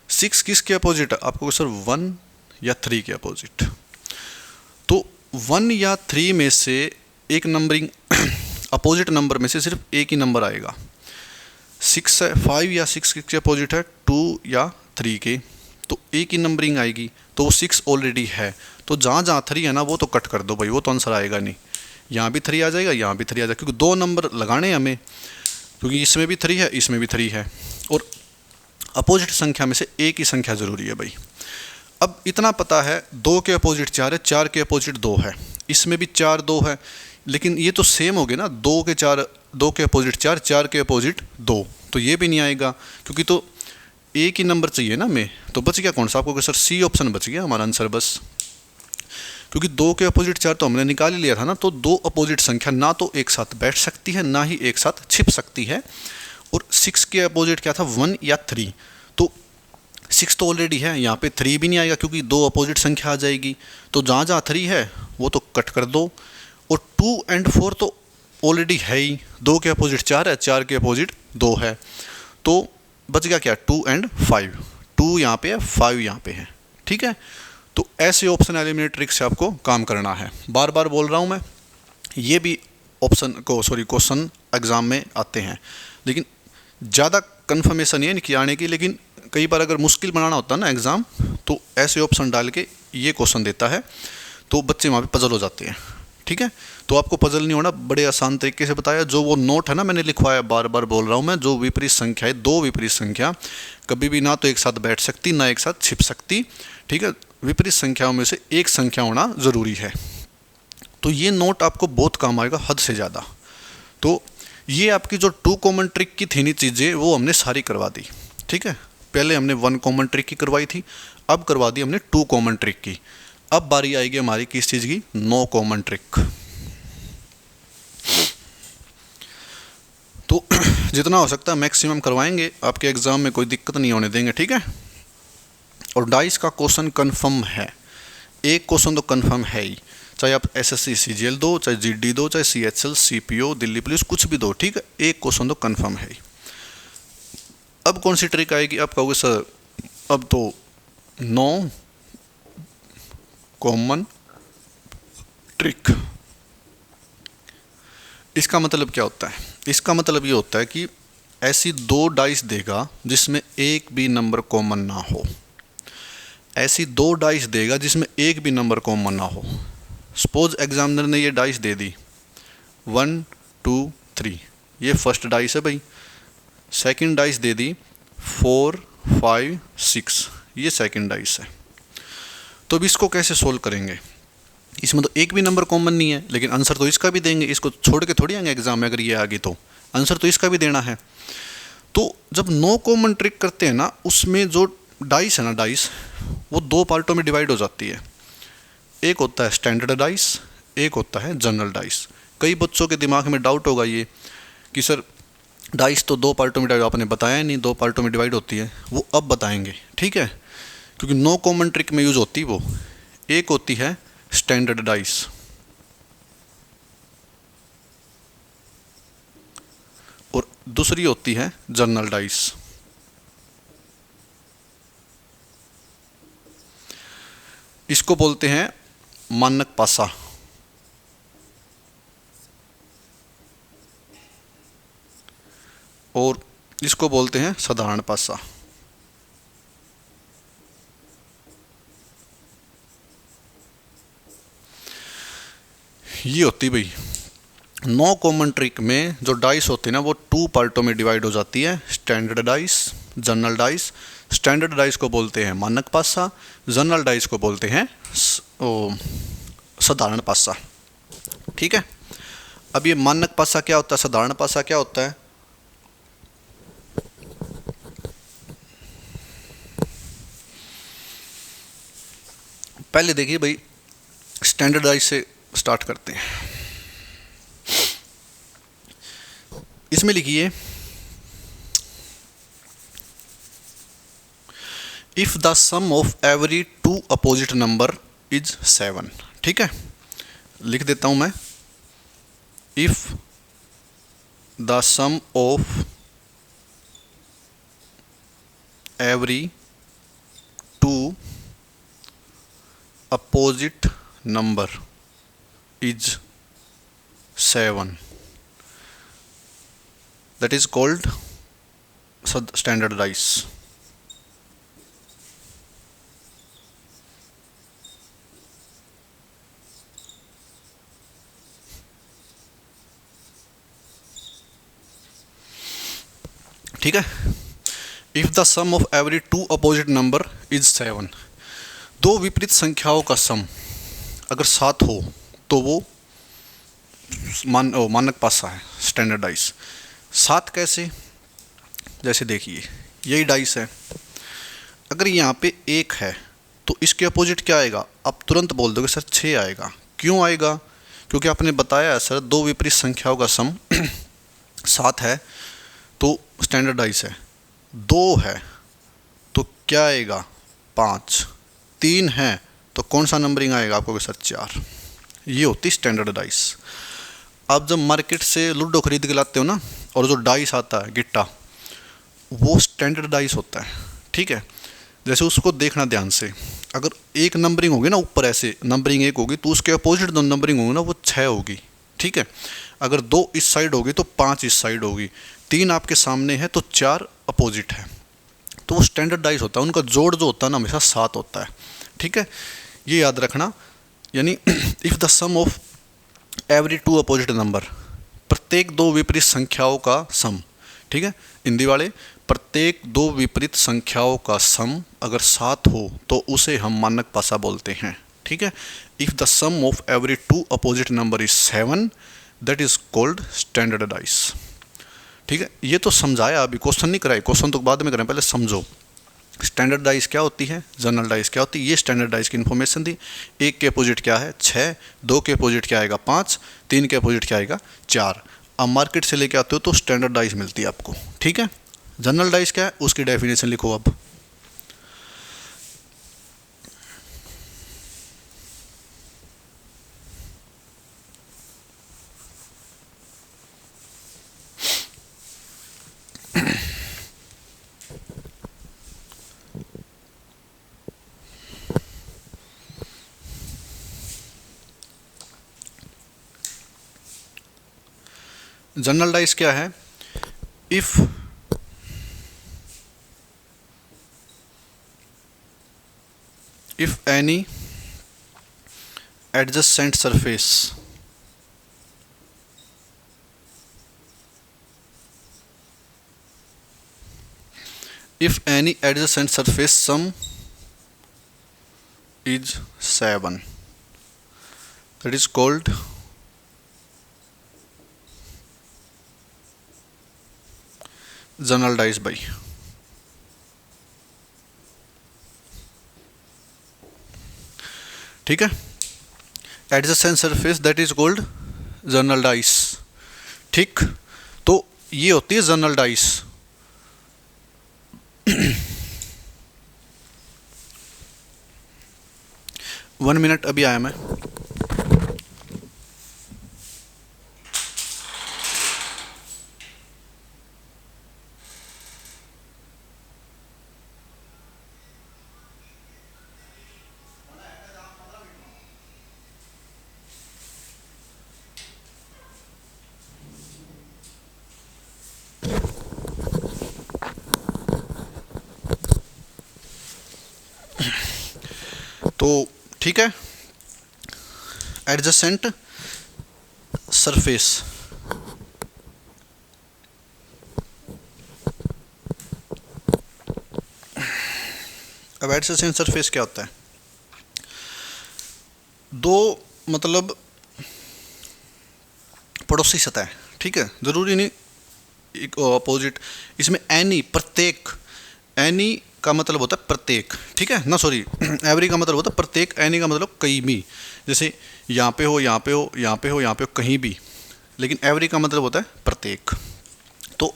6 किसके अपोजिट है? आपको सर 1 या 3 के अपोजिट। तो 1 या 3 में से एक नंबरिंग अपोजिट नंबर में से सिर्फ एक ही नंबर आएगा। 6 है, 5 या 6 के अपोजिट है, 2 या 3 के, तो एक ही नंबरिंग आएगी। तो वो 6 ऑलरेडी है, तो जहाँ जहाँ 3 है ना वो तो कट कर दो भाई, वो तो आंसर आएगा नहीं। यहाँ भी 3 आ जाएगा, यहाँ भी 3 आ जाएगा, क्योंकि 2 नंबर लगाने हैं हमें, क्योंकि इसमें भी 3 है, इसमें भी 3 है, और अपोजिट संख्या में से एक ही संख्या ज़रूरी है भाई। अब इतना पता है, 2 के अपोजिट 4 है, 4 के अपोजिट 2 है, इसमें भी 4 2 है, लेकिन ये तो सेम हो गए ना, 2 के 4, 2 के अपोजिट 4, 4 के अपोजिट 2, तो ये भी नहीं आएगा, क्योंकि तो एक ही नंबर चाहिए ना हमें। तो बच गया कौन सा? आपको सर सी ऑप्शन बच गया हमारा आंसर बस, क्योंकि 2 के अपोजिट 4 तो हमने निकाल ही लिया था ना। तो 2 अपोजिट संख्या ना तो एक साथ बैठ सकती है, ना ही एक साथ छिप सकती है। और 6 के अपोजिट क्या था? 1 या 3, तो 6 तो ऑलरेडी है, यहाँ पे 3 भी नहीं आएगा क्योंकि 2 अपोजिट संख्या आ जाएगी। तो जहाँ जहाँ 3 है वो तो कट कर दो, और 2 and 4 तो ऑलरेडी है ही, 2 के अपोजिट 4 है, 4 के अपोजिट 2 है, तो बच गया क्या? 2 and 5। 2 यहाँ पे है, 5 यहाँ पे है, ठीक है। तो ऐसे ऑप्शन एलिमिनेट ट्रिक से आपको काम करना है। बार बार बोल रहा हूँ मैं, ये भी क्वेश्चन एग्ज़ाम में आते हैं, लेकिन ज़्यादा कन्फर्मेशन ये नहीं कि आने की, लेकिन कई बार अगर मुश्किल बनाना होता है ना एग्ज़ाम, तो ऐसे ऑप्शन डाल के ये क्वेश्चन देता है, तो बच्चे वहाँ पे पजल हो जाते हैं, ठीक है। तो आपको पजल नहीं होना, बड़े आसान तरीके से बताया। जो वो नोट है ना मैंने लिखवाया, बार बार बोल रहा हूँ मैं, जो विपरीत संख्या है, 2 विपरीत संख्या कभी भी ना तो एक साथ बैठ सकती, ना एक साथ छिप सकती, ठीक है। विपरीत संख्याओं में से एक संख्या होना ज़रूरी है। तो ये नोट आपको बहुत काम आएगा, हद से ज़्यादा। तो ये आपकी जो 2 कॉमन ट्रिक की थी नहीं चीज़ें, वो हमने सारी करवा दी, ठीक है। पहले हमने 1 कॉमन ट्रिक की करवाई थी, अब करवा दी हमने 2 कॉमन ट्रिक की। अब बारी आएगी हमारी किस चीज़ की? 9 कॉमन ट्रिक। तो जितना हो सकता है मैक्सिमम करवाएंगे, आपके एग्ज़ाम में कोई दिक्कत नहीं होने देंगे, ठीक है। और डाइस का क्वेश्चन कंफर्म है, एक क्वेश्चन तो कंफर्म है ही, चाहे आप एसएससी सीजीएल दो, चाहे जीडी दो, चाहे सीएचएल, सीपीओ, दिल्ली पुलिस, कुछ भी दो, ठीक है, एक क्वेश्चन तो कंफर्म है ही। अब कौन सी ट्रिक आएगी? आप कहोगे सर अब तो 9 कॉमन ट्रिक। इसका मतलब क्या होता है? इसका मतलब ये होता है कि ऐसी 2 डाइस देगा जिसमें एक भी नंबर कॉमन ना हो, ऐसी 2 डाइस देगा जिसमें एक भी नंबर कॉमन ना हो। सपोज एग्जामिनर ने ये डाइस दे दी 1 2 3, ये फर्स्ट डाइस है भाई। सेकंड डाइस दे दी 4 5 6, ये सेकंड डाइस है। तो अब इसको कैसे सोल्व करेंगे? इसमें तो एक भी नंबर कॉमन नहीं है, लेकिन आंसर तो इसका भी देंगे, इसको छोड़ के थोड़ी आएंगे एग्जाम में। अगर ये आ गई तो आंसर तो इसका भी देना है। तो जब नो कॉमन ट्रिक करते हैं ना, उसमें जो डाइस है ना, डाइस वो दो पार्टों में डिवाइड हो जाती है। एक होता है स्टैंडर्ड डाइस, एक होता है जनरल डाइस। कई बच्चों के दिमाग में डाउट होगा ये कि सर डाइस तो दो पार्टों में डिवाइड, आपने बताया नहीं दो पार्टों में डिवाइड होती है। वो अब बताएंगे, ठीक है, क्योंकि नो कॉमन ट्रिक में यूज होती वो। एक होती है स्टैंडर्ड डाइस और दूसरी होती है जनरल डाइस। इसको बोलते हैं मानक पासा और इसको बोलते हैं साधारण पासा। ये होती भाई नो कॉमन ट्रिक में जो डाइस होती है ना, वो टू पार्टों में डिवाइड हो जाती है, standard dice, general dice. Standard dice को बोलते हैं मानक पासा, जनरल डाइस को बोलते हैं साधारण पासा, ठीक है। अब ये मानक पासा क्या होता है, साधारण पासा क्या होता है? पहले देखिए भाई, स्टैंडर्ड डाइस से स्टार्ट करते हैं। इसमें लिखिए if the sum of every two opposite number is 7, ठीक है। लिख देता हूं मैं, if the sum of every two opposite number is 7, that is called standard dice. ठीक है, if the sum of every two opposite number is 7, दो विपरीत संख्याओं का सम अगर 7 हो तो वो मानक पासा है, स्टैंडर्ड डाइस। 7 कैसे? जैसे देखिए यही डाइस है, अगर यहाँ पे 1 है तो इसके अपोजिट क्या आएगा? आप तुरंत बोल दोगे सर 6 आएगा। क्यों आएगा? क्योंकि आपने बताया है सर दो विपरीत संख्याओं का सम 7 है तो स्टैंडर्ड डाइस है। 2 है तो क्या आएगा? 5। 3 है तो कौन सा नंबरिंग आएगा आपको सर? 4। ये होती स्टैंडर्ड डाइस। आप जब मार्केट से लूडो खरीद के लाते हो ना, और जो डाइस आता है गिट्टा, वो स्टैंडर्ड डाइस होता है, ठीक है। जैसे उसको देखना ध्यान से, अगर एक नंबरिंग होगी ना ऊपर, ऐसे नंबरिंग 1 होगी तो उसके अपोजिट दो नंबरिंग होगी ना, वो 6 होगी, ठीक है। अगर 2 इस साइड होगी तो 5 इस साइड होगी, 3 आपके सामने है तो 4 अपोजिट है, तो वो स्टैंडर्ड डाइस होता है। उनका जोड़ जो होता है ना हमेशा 7 होता है, ठीक है। ये याद रखना, यानी if the sum of every two opposite number, प्रत्येक दो विपरीत संख्याओं का सम, ठीक है। हिंदी वाले, प्रत्येक दो विपरीत संख्याओं का सम अगर 7 हो तो उसे हम मानक पासा बोलते हैं, ठीक है। If the sum of every two opposite number is 7, that is called standard dice, ठीक है। ये तो समझाया, अभी क्वेश्चन नहीं कराए, क्वेश्चन तो बाद में करें, पहले समझो स्टैंडर्ड डाइस क्या होती है, जनरल डाइस क्या होती है। ये स्टैंडर्ड डाइस की इन्फॉर्मेशन दी। 1 के अपोजिट क्या है? 6। 2 के अपोजिट क्या आएगा? 5। 3 के अपोजिट क्या आएगा? 4। अब मार्केट से लेके आते हो तो स्टैंडर्ड डाइस मिलती है आपको, ठीक है। जनरल डाइस क्या है उसकी डेफिनेशन लिखो अब। जनरल डाइस क्या है? if any adjacent surface sum is 7, that is called general dice भाई। ठीक है, adjacent surface that is called general dice. ठीक, तो ये होती है जनरल डाइस। 1 मिनट, अभी आया मैं। तो ठीक है, एडजेसेंट सरफेस, अब एडजेसेंट सरफेस क्या होता है? दो मतलब पड़ोसी सतह, ठीक है, जरूरी नहीं एक अपोजिट, इसमें एनी, प्रत्येक, एनी का मतलब होता है प्रत्येक, ठीक है ना, सॉरी एवरी का मतलब होता है प्रत्येक, एनी का मतलब कहीं भी, जैसे यहाँ पे हो, यहाँ पे हो, यहाँ पे हो, यहाँ पे हो, कहीं भी, लेकिन एवरी का मतलब होता है प्रत्येक। तो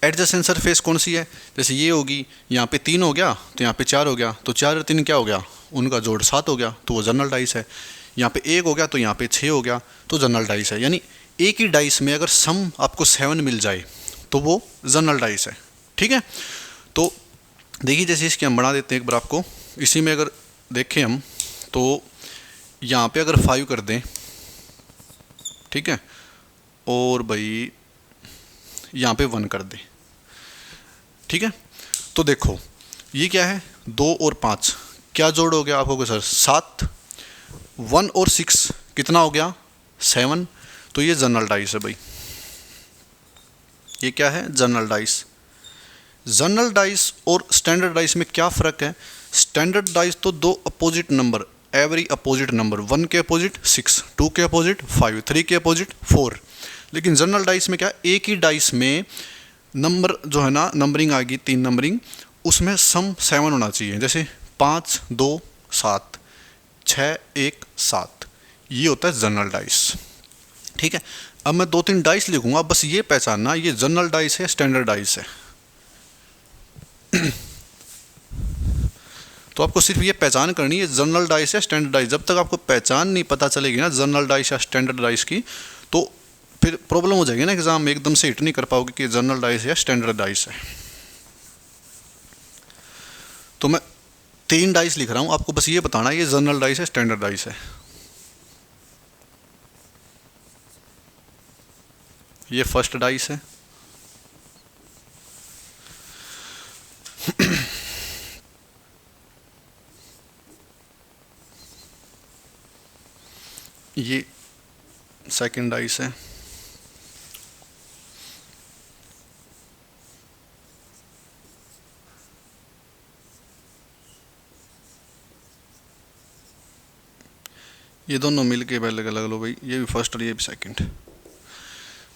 एडजेसेंट सरफेस कौन सी है? जैसे ये होगी, यहाँ पे 3 हो गया तो यहाँ पे 4 हो गया, तो 4 और 3 क्या हो गया, उनका जोड़ 7 हो गया, तो वो जनरल डाइस है। यहाँ पे 1 हो गया तो यहाँ पे 6 हो गया, तो जनरल डाइस है। यानी एक ही डाइस में अगर सम आपको 7 मिल जाए तो वो जनरल डाइस है। ठीक है, तो देखिए जैसे इसके हम बना देते हैं एक बार आपको, इसी में अगर देखें हम तो यहाँ पे अगर 5 कर दें, ठीक है, और भाई यहाँ पे 1 कर दें, ठीक है, तो देखो ये क्या है, 2 और 5 क्या जोड़ हो गया आपको सर, 7, 1 और 6 कितना हो गया, 7, तो ये जनरल डाइस है भाई, ये क्या है, जनरल डाइस। जनरल डाइस और स्टैंडर्ड डाइस में क्या फ़र्क है? स्टैंडर्ड डाइस तो 2 opposite number, every opposite number, 1 के अपोजिट 6, 2 के अपोजिट 5, 3 के अपोजिट 4, लेकिन जनरल डाइस में क्या, एक ही डाइस में नंबर जो है ना, नंबरिंग आएगी 3 नंबरिंग, उसमें सम 7 होना चाहिए, जैसे 5, 2, 7, 6, 1, 7, ये होता है जनरल डाइस। ठीक है, अब मैं 2-3 डाइस लिखूंगा, बस ये पहचानना ये जनरल डाइस है, स्टैंडर्ड डाइस है। तो आपको सिर्फ ये पहचान करनी है जनरल डाइस या स्टैंडर्ड डाइस। जब तक आपको पहचान नहीं पता चलेगी ना जनरल डाइस या स्टैंडर्ड डाइस की, तो फिर प्रॉब्लम हो जाएगी ना, एग्जाम में एकदम से हिट नहीं कर पाओगे कि जनरल डाइस या स्टैंडर्ड डाइस है। तो मैं 3 डाइस लिख रहा हूं, आपको बस ये बताना है ये जनरल डाइस है, स्टैंडर्ड डाइस है। ये फर्स्ट डाइस है, ये सेकंड डाइस है, ये दोनों मिलके पहले अलग लो भाई, ये भी फर्स्ट और ये भी सेकंड।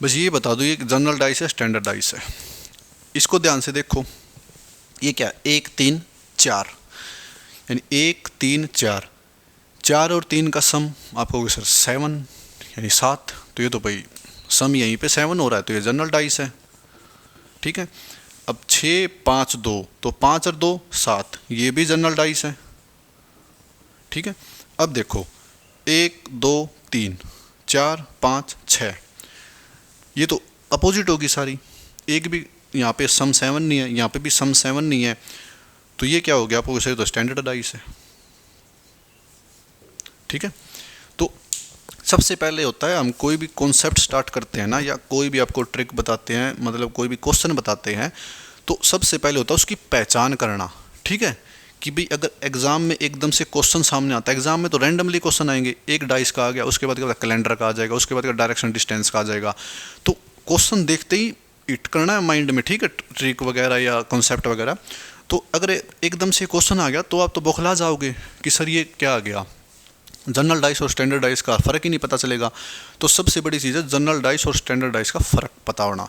बस ये बता दो ये जनरल डाइस है, स्टैंडर्ड डाइस है। इसको ध्यान से देखो, ये क्या, 1, 3, 4, यानी 1, 3, 4, 4 और 3 का सम आपको होगा सर 7, यानी 7, तो ये तो भाई सम यहीं पे 7 हो रहा है, तो ये जनरल डाइस है। ठीक है, अब 6, 5, 2, तो 5 और 2 7, ये भी जनरल डाइस है। ठीक है, अब देखो 1, 2, 3, 4, 5, 6, ये तो अपोजिट होगी सारी, एक भी यहाँ पे सम 7 नहीं है, यहाँ पे भी सम 7 नहीं है, तो ये क्या हो गया आपको, तो स्टैंडर्ड डाइस है। ठीक है, तो सबसे पहले होता है हम कोई भी कॉन्सेप्ट स्टार्ट करते हैं ना, या कोई भी आपको ट्रिक बताते हैं, मतलब कोई भी क्वेश्चन बताते हैं, तो सबसे पहले होता है उसकी पहचान करना। ठीक है, कि भाई अगर एग्जाम में एकदम से क्वेश्चन सामने आता है, एग्जाम में तो रैंडमली क्वेश्चन आएंगे, एक डाइस का आ गया, उसके बाद कैलेंडर का आ जाएगा, उसके बाद डायरेक्शन डिस्टेंस का आ जाएगा, तो क्वेश्चन देखते ही इट करना है माइंड में। ठीक है, ट्रिक वगैरह या कॉन्सेप्ट वगैरह, तो अगर एकदम से क्वेश्चन आ गया तो आप तो बौखला जाओगे कि सर ये क्या आ गया, जनरल डाइस और स्टैंडर्ड डाइस का फ़र्क ही नहीं पता चलेगा। तो सबसे बड़ी चीज़ है जनरल डाइस और स्टैंडर्ड डाइस का फ़र्क पता होना।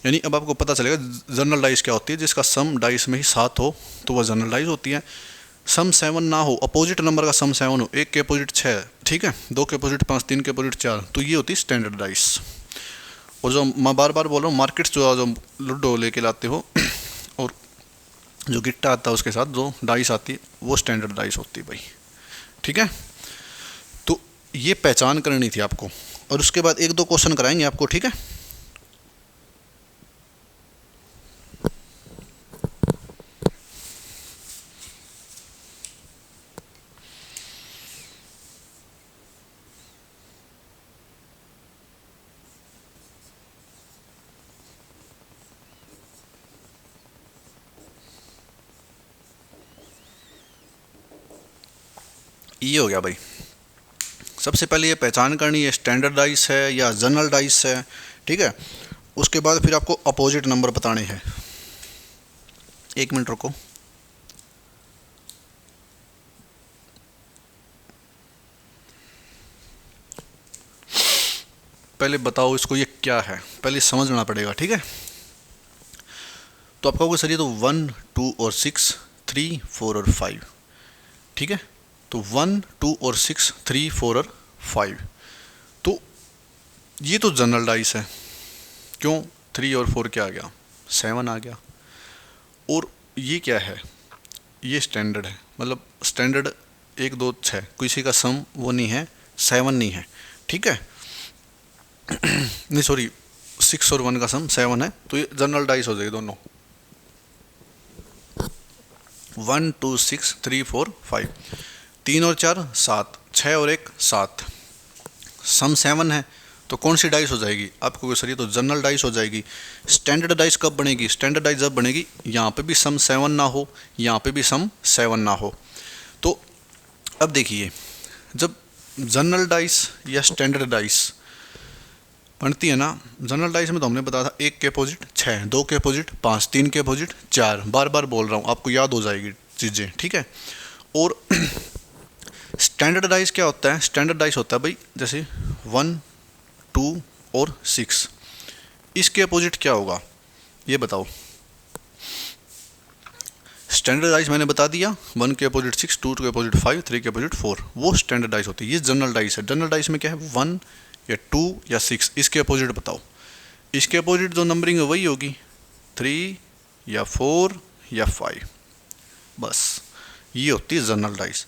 यानी अब आपको पता चलेगा जनरल डाइस क्या होती है। जिसका सम डाइस में ही 7 हो तो वह जनरल डाइस होती है। सम 7 ना हो, अपोजिट नंबर का सम 7 हो, एक के अपोजिट 6, ठीक है, दो के अपोजिट 5, तीन के अपोजिट 4, तो ये होती है स्टैंडर्ड डाइस। और जो मैं बार बार बोल रहा हूँ, मार्केट्स जो लूडो लेके लाते हो और जो गिट्टा आता है उसके साथ जो डाइस आती है वो स्टैंडर्ड डाइस होती है भाई, ठीक है। तो ये पहचान करनी थी आपको, और उसके बाद एक दो क्वेश्चन कराएंगे आपको, ठीक है। ये हो गया भाई। सबसे पहले ये पहचान करनी है स्टैंडर्ड डाइस है या जनरल डाइस है, ठीक है। उसके बाद फिर आपको अपोजिट नंबर बताने हैं। एक मिनट रुको। पहले बताओ इसको ये क्या है, पहले समझना पड़ेगा, ठीक है। तो आप कहोगे सर ये तो 1, 2 और 6, 3, 4 और 5, ठीक है। तो 1, 2 और 6, 3, 4 और 5, तो ये तो जनरल डाइस है। क्यों? 3 और 4 क्या आ गया? 7 आ गया। और ये क्या है? ये स्टैंडर्ड है, मतलब स्टैंडर्ड 1, 2, 6 किसी का सम वो नहीं है, 7 नहीं है, ठीक है। नहीं सॉरी, 6 और 1 का सम 7 है, तो ये जनरल डाइस हो जाएगी दोनों। 1, 2, 6, 3, 4, 5, 3 और 4 7, 6 और 1 7, सम 7 है, तो कौन सी डाइस हो जाएगी? आपको सर ये तो जनरल डाइस हो जाएगी। स्टैंडर्ड डाइस कब बनेगी? स्टैंडर्ड डाइस जब बनेगी यहाँ पे भी सम 7 ना हो, यहाँ पे भी सम 7 ना हो। तो अब देखिए, जब जनरल डाइस या स्टैंडर्ड डाइस बनती है ना, जनरल डाइस में तो हमने बताया था 1 के अपोजिट 6, 2 के अपोजिट 5, 3 के अपोजिट 4, बार बार बोल रहा हूँ, आपको याद हो जाएगी चीज़ें, ठीक है। और स्टैंडर्ड डाइस क्या होता है? स्टैंडर्ड डाइस होता है भाई जैसे 1, 2 और 6, इसके अपोजिट क्या होगा ये बताओ। स्टैंडर्ड डाइस मैंने बता दिया, 1 के अपोजिट 6, 2 के अपोजिट 5, 3 के अपोजिट 4, वो स्टैंडर्ड डाइस होती है। ये जनरल डाइस है। जनरल डाइस में क्या है? 1 या 2 या 6, इसके अपोजिट बताओ। इसके अपोजिट जो नंबरिंग है वही होगी 3 या 4 या 5, बस ये होती है जनरल डाइस।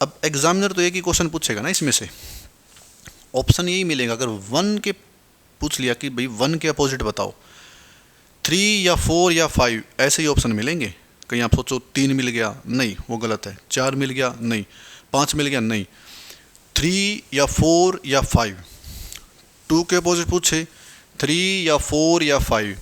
अब एग्जामिनर तो एक ही क्वेश्चन पूछेगा ना, इसमें से ऑप्शन यही मिलेगा। अगर 1 के पूछ लिया कि भाई 1 के अपोजिट बताओ, 3 या 4 या 5 ऐसे ही ऑप्शन मिलेंगे। कहीं आप सोचो 3 मिल गया, नहीं वो गलत है। 4 मिल गया, नहीं। 5 मिल गया, नहीं। 3 या 4 या 5, 2 के अपोजिट पूछे 3 या 4 या 5,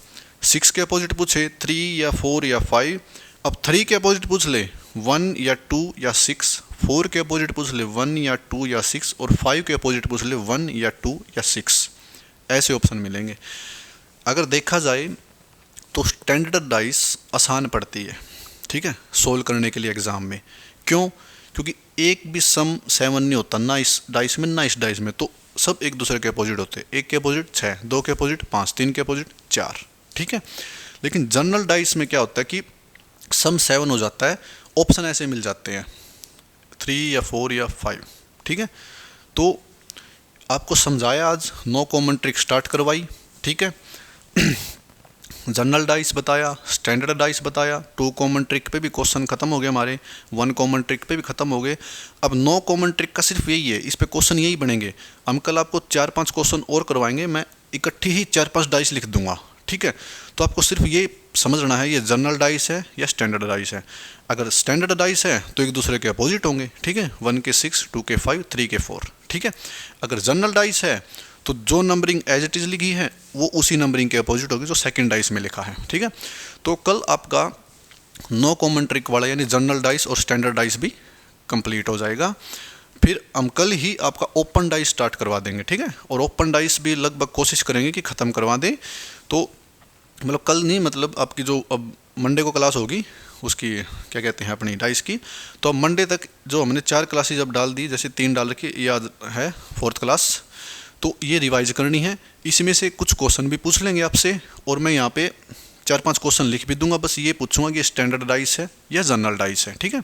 6 के अपोजिट पूछे 3 या 4 या 5, अब 3 के अपोजिट पूछ ले 1 या 2 या 6, 4 के अपोजिट पूछ ले 1 या 2 या 6, और 5 के अपोजिट पूछ ले 1 या 2 या 6, ऐसे ऑप्शन मिलेंगे। अगर देखा जाए तो स्टैंडर्ड डाइस आसान पड़ती है, ठीक है, सोल्व करने के लिए एग्ज़ाम में। क्यों? क्योंकि एक भी सम 7 नहीं होता, ना इस डाइस में ना इस डाइस में, तो सब एक दूसरे के अपोजिट होते हैं। 1 के अपोजिट 6, 2 के अपोजिट 5, 3 के अपोजिट 4, ठीक है। लेकिन जनरल डाइस में क्या होता है कि सम 7 हो जाता है, ऑप्शन ऐसे मिल जाते हैं 3 या 4 या 5, ठीक है। तो आपको समझाया आज, नो कॉमन ट्रिक स्टार्ट करवाई, ठीक है। जनरल डाइस बताया, स्टैंडर्ड डाइस बताया, 2 कॉमन ट्रिक पे भी क्वेश्चन खत्म हो गए हमारे, 1 कॉमन ट्रिक पे भी खत्म हो गए। अब 9 कॉमन ट्रिक का सिर्फ यही है, इस पे क्वेश्चन यही बनेंगे। हम कल आपको 4-5 क्वेश्चन और करवाएंगे, मैं इकट्ठी ही 4-5 डाइस लिख दूंगा, ठीक है। तो आपको सिर्फ ये समझना है ये जनरल डाइस है या स्टैंडर्ड डाइस है। अगर स्टैंडर्ड डाइस है तो एक दूसरे के अपोजिट होंगे, ठीक है, 1 के 6, 2 के 5, 3 के 4, ठीक है। अगर जनरल डाइस है तो जो नंबरिंग एज इट इज़ लिखी है वो उसी नंबरिंग के अपोजिट होगी जो सेकंड डाइस में लिखा है, ठीक है। तो कल आपका 9 कॉमन ट्रिक वाला यानी जनरल डाइस और स्टैंडर्ड डाइस भी कंप्लीट हो जाएगा। फिर हम कल ही आपका ओपन डाइस स्टार्ट करवा देंगे, ठीक है। और ओपन डाइस भी लगभग कोशिश करेंगे कि ख़त्म करवा दें। तो मतलब कल नहीं, मतलब आपकी जो अब मंडे को क्लास होगी उसकी क्या कहते हैं अपनी डाइस की, तो अब मंडे तक जो हमने 4 क्लासेज अब डाल दी, जैसे 3 डाल रखी याद है, 4th क्लास, तो ये रिवाइज करनी है। इसमें से कुछ क्वेश्चन भी पूछ लेंगे आपसे, और मैं यहाँ पे 4-5 क्वेश्चन लिख भी दूंगा, बस ये पूछूंगा कि स्टैंडर्ड डाइस है या जनरल डाइस है, ठीक है।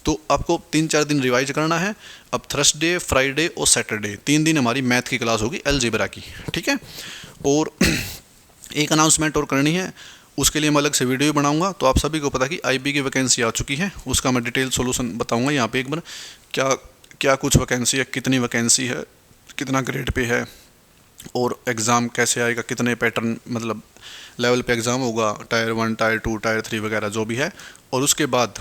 तो आपको 3-4 दिन रिवाइज करना है। अब थर्सडे, फ्राइडे और सैटरडे 3 दिन हमारी मैथ की क्लास होगी, अलजेब्रा की, ठीक है। और एक अनाउंसमेंट और करनी है, उसके लिए मैं अलग से वीडियो बनाऊंगा। तो आप सभी को पता कि आईबी की वैकेंसी आ चुकी है, उसका मैं डिटेल सॉल्यूशन बताऊंगा यहाँ पे एक बार, क्या क्या कुछ वैकेंसी है, कितनी वैकेंसी है, कितना ग्रेड पे है, और एग्ज़ाम कैसे आएगा, कितने पैटर्न मतलब लेवल पे एग्ज़ाम होगा, टायर 1, टायर 2, टायर 3 वगैरह जो भी है। और उसके बाद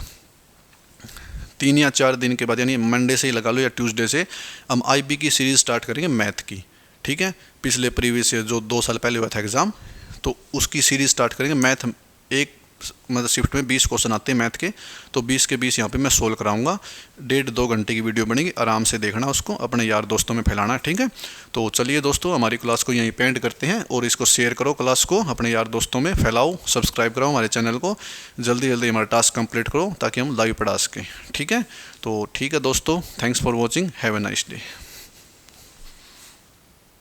3 या 4 दिन के बाद, यानी मंडे से ही लगा लो या ट्यूसडे से, हम आईबी की सीरीज़ स्टार्ट करेंगे मैथ की, ठीक है। पिछले प्रीवियस ईयर जो 2 साल पहले हुआ था एग्ज़ाम, तो उसकी सीरीज़ स्टार्ट करेंगे। मैथ एक मतलब शिफ्ट में 20 क्वेश्चन आते हैं मैथ के, तो 20 के 20 यहाँ पे मैं सोल्व कराऊंगा। 1.5-2 घंटे की वीडियो बनेगी, आराम से देखना, उसको अपने यार दोस्तों में फैलाना, ठीक है। तो चलिए दोस्तों, हमारी क्लास को यहीं पेंड करते हैं, और इसको शेयर करो, क्लास को अपने यार दोस्तों में फैलाओ, सब्सक्राइब कराओ हमारे चैनल को, जल्दी जल्दी हमारा टास्क कंप्लीट करो ताकि हम लाइव पढ़ा सकें, ठीक है। तो ठीक है दोस्तों, thanks for watching, have a nice day.